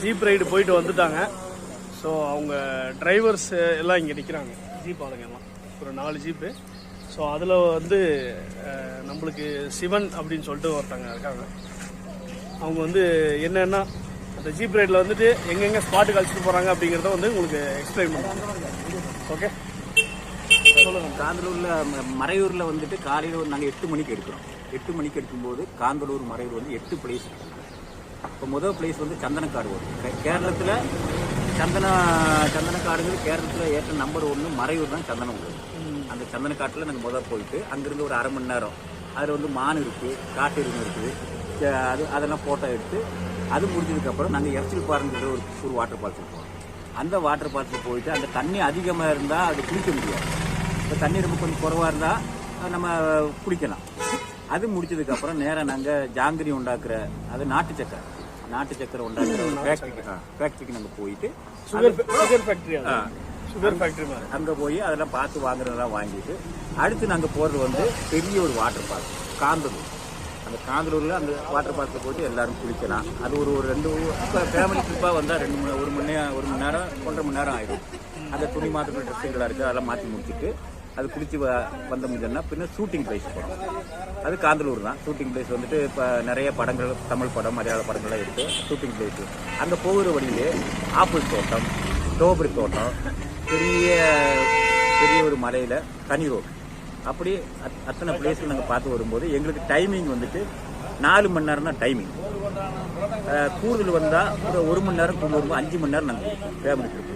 Jeep ride போயிட்டு வந்துட்டாங்க. So அவங்க டிரைவர்ஸ் எல்லாம் இங்கே நிற்கிறாங்க, ஜீப் ஆளுங்க எல்லாம் ஒரு 4 ஜீப்பு. ஸோ அதில் வந்து நம்மளுக்கு சிவன் அப்படின்னு சொல்லிட்டு ஒருத்தங்க இருக்காங்க. அவங்க வந்து என்னென்னா அந்த ஜீப் ரைடில் வந்துட்டு எங்கெங்கே ஸ்பாட்டுக்கு அழைச்சிட்டு போகிறாங்க அப்படிங்கிறத வந்து உங்களுக்கு எக்ஸ்பிளைன் பண்ணுறாங்க. ஓகே, சொல்லுங்கள். காந்தலூரில் மறையூரில் வந்துட்டு காலையில் நாங்கள் 8 மணிக்கு எடுக்கிறோம். 8 மணிக்கு எடுக்கும்போது காந்தலூர் மறையூர் வந்து 8 பிளேஸ். இப்போ முதல் பிளேஸ் வந்து சந்தனக்காடு வரும். கேரளத்தில் சந்தனக்காடுங்கிறது கேரளத்தில் ஏற்ற நம்பர் 1 மறையூர் தான் சந்தனம் உள்ளது. அந்த சந்தனக்காட்டில் நாங்கள் முதல் போயிட்டு அங்கேருந்து ஒரு 1/2 மணி நேரம் அதில் வந்து மான் இருக்குது, காட்டு எருமை இருக்குது, அதெல்லாம் ஃபோட்டோ எடுத்து அது முடிஞ்சதுக்கப்புறம் நாங்கள் எர்ச்சில் பாருங்கிற ஒரு வாட்டர் ஃபால்ஸ் போவோம். அந்த வாட்டர் ஃபால்ஸில் போயிட்டு அந்த தண்ணி அதிகமாக இருந்தால் அது குளிக்க முடியாது. இப்போ தண்ணி ரொம்ப கொஞ்சம் குறைவாக இருந்தால் நம்ம குளிக்கலாம். அது முடிச்சதுக்கப்புறம் நேராக நாங்கள் ஜாங்கிரி உண்டாக்குற அது நாட்டு சக்கரை உண்டாக்குற ஃபேக்ட்ரிக்கு நாங்கள் போயிட்டு சுகர் ஃபேக்ட்ரி அங்கே போய் அதெல்லாம் பார்த்து வாங்குறதெல்லாம் வாங்கிட்டு அடுத்து நாங்கள் போகிறது வந்து பெரிய ஒரு வாட்டர் ஃபால்ஸ் காந்தலூர். அந்த காந்தலூரில் அந்த வாட்டர் பார்க்கில் போய்ட்டு எல்லாரும் குளிக்கலாம். அது ஒரு 2 இப்போ ஃபேமிலி ட்ரிப்பாக வந்தால் 1 மணி நேரம் 1.5 மணி நேரம் ஆகிடும். அந்த துணி மாத்திர ட்ரெஸ்ஸுங்களாக இருக்குது, அதெல்லாம் மாற்றி முடிச்சுட்டு அது குளிச்சு வந்த முடிஞ்சோன்னா பின்ன ஷூட்டிங் பிளேஸ் போகிறோம். அது காந்தலூர் தான். ஷூட்டிங் பிளேஸ் வந்துட்டு இப்போ நிறைய படங்கள், தமிழ் படம், மலையாள படங்கள்லாம் எடுத்து ஷூட்டிங் பிளேஸு. அங்கே போகிற வழியிலே ஆப்பிள் தோட்டம், ஸ்ட்ராபெரி தோட்டம், பெரிய ஒரு மலையில் தனி ரோடு, அப்படி அத்தனை பிளேஸில் நாங்கள் பார்த்து வரும்போது எங்களுக்கு டைமிங் வந்துட்டு 4 மணி நேரம் தான் டைமிங். கூடுதல் வந்தால் ஒரு 1 மணி நேரம், கூடுதல் வரும்போது 5 மணி நேரம் நாங்கள் ஃபேமிலி ட்ரிப்.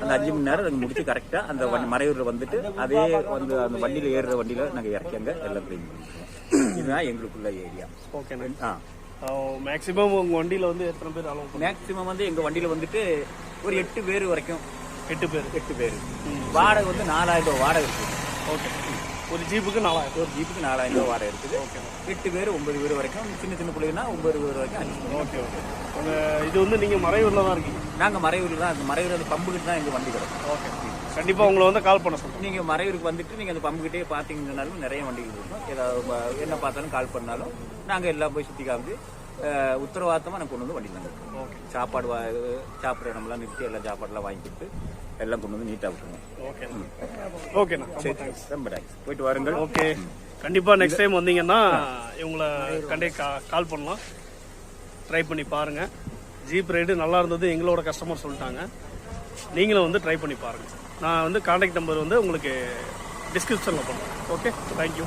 அந்த 5 மணி நேரம் நாங்கள் முடிச்சு கரெக்டாக அந்த மறையூரில் வந்துட்டு அதே வந்து அந்த வண்டியில் ஏறுற வண்டியில் நாங்கள் இறக்கிங்க எல்லாம் க்ளீன் பண்ணிடுவோம். இதுதான் எங்களுக்குள்ள ஏரியா. ஓகே. மேக்ஸிமம் உங்கள் வண்டியில் வந்து எத்தனை பேர் அலோவ்? மேக்ஸிமம் வந்து எங்கள் வண்டியில் வந்துட்டு ஒரு 8 பேர் வரைக்கும். 8 பேர். வாடகை வந்து 4000 ரூபா வாடகை இருக்குது. ஓகே, ஒரு ஜீப்புக்கு 4000 ரூபா வாடகை இருக்குது. ஓகே, 8 பேர் 9 பேர் வரைக்கும். சின்ன பிள்ளைங்கன்னா 9 பேர் வரைக்கும். ஓகே. இது வந்து நீங்கள் மறையூரில் தான் இருக்கீங்க? நாங்கள் மறையூரில் தான். அந்த மறையூர் அந்த பம்புக்கிட்ட தான் எங்கள் வண்டி கிடக்கும். ஓகே, கண்டிப்பாக உங்களை வந்து கால் பண்ண சொல்லுங்கள். நீங்கள் மறையூருக்கு வந்துட்டு நீங்கள் அந்த பம்புக்கிட்டே பார்த்தீங்கன்னாலும் நிறைய வண்டிகள் இருக்கும். ஏதாவது என்ன பார்த்தாலும் கால் பண்ணாலும் நாங்கள் எல்லாம் போய் சுற்றி காமிச்சு உத்தரவாதமாக நாங்கள் கொண்டு வந்து வண்டி நாங்கள் இருக்கோம். ஓகே, சாப்பிட்ற இடம்லாம் நிறுத்தி எல்லாம் சாப்பாடுலாம் வாங்கி கொடுத்து எல்லாம் கொண்டு வந்து நீட்டாக விட்டுருங்க. ஓகேண்ணா, சரி, ரொம்ப தேங்க்ஸ். போயிட்டு வாருங்கள். ஓகே, கண்டிப்பாக நெக்ஸ்ட் டைம் வந்தீங்கன்னா இவங்களை கால் பண்ணலாம், ட்ரை பண்ணி பாருங்கள். ஜீப் ரைடு நல்லா இருந்தது எங்களோட கஸ்டமர் சொல்லிட்டாங்க. நீங்களும் வந்து ட்ரை பண்ணி பாருங்கள். நான் வந்து கான்டாக்ட் நம்பர் வந்து உங்களுக்கு டிஸ்கிரிப்ஷனில் பண்ணுறேன். Okay, thank you.